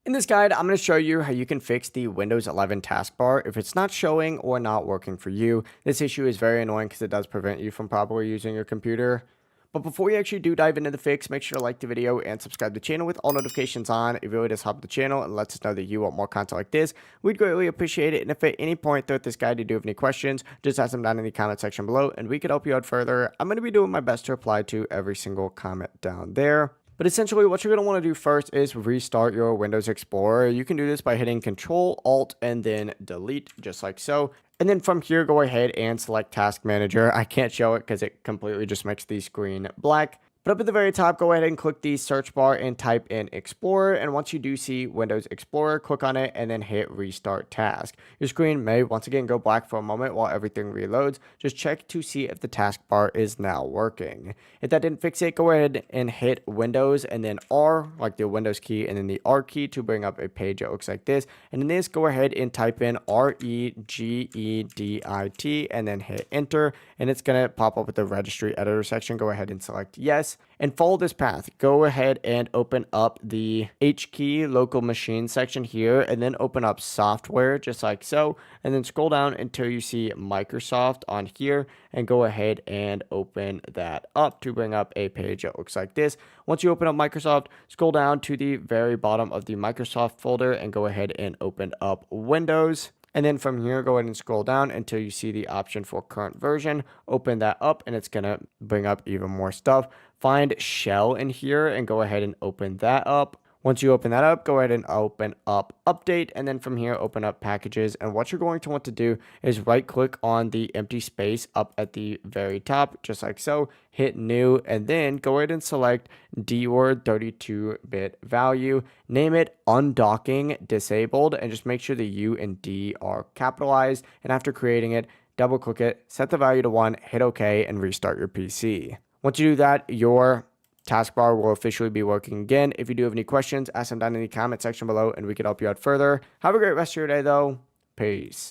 In this guide, I'm going to show you how you can fix the Windows 11 taskbar if it's not showing or not working for you. This issue is very annoying because it does prevent you from properly using your computer. But before we actually do dive into the fix, make sure to like the video and subscribe to the channel with all notifications on. It really does help the channel and lets us know that you want more content like this. We'd greatly appreciate it. And if at any point throughout this guide you do have any questions, just ask them down in the comment section below and we could help you out further. I'm going to be doing my best to reply to every single comment down there. But essentially, what you're going to want to do first is restart your Windows Explorer. You can do this by hitting Control, Alt, and then Delete, just like so. And then from here, go ahead and select Task Manager. I can't show it because it completely just makes the screen black. But up at the very top, go ahead and click the search bar and type in Explorer. And once you do see Windows Explorer, click on it and then hit Restart Task. Your screen may once again go black for a moment while everything reloads. Just check to see if the taskbar is now working. If that didn't fix it, go ahead and hit Windows and then R, like the Windows key, and then the R key to bring up a page that looks like this. And in this, go ahead and type in REGEDIT and then hit Enter. And it's going to pop up with the Registry Editor section. Go ahead and select Yes. And follow this path. Go ahead and open up the H key local machine section here and then open up software just like so. And then scroll down until you see Microsoft on here and go ahead and open that up to bring up a page that looks like this. Once you open up Microsoft, scroll down to the very bottom of the Microsoft folder and go ahead and open up Windows. And then from here, go ahead and scroll down until you see the option for current version. Open that up and it's going to bring up even more stuff. Find Shell in here and go ahead and open that up. Once you open that up, go ahead and open up Update, and then from here, open up Packages. And what you're going to want to do is right-click on the empty space up at the very top, just like so. Hit New, and then go ahead and select DWORD 32-bit value. Name it Undocking Disabled, and just make sure the U and D are capitalized. And after creating it, double-click it, set the value to 1, hit OK, and restart your PC. Once you do that, your taskbar will officially be working again. If you do have any questions, ask them down in the comment section below and we can help you out further. Have a great rest of your day though. Peace.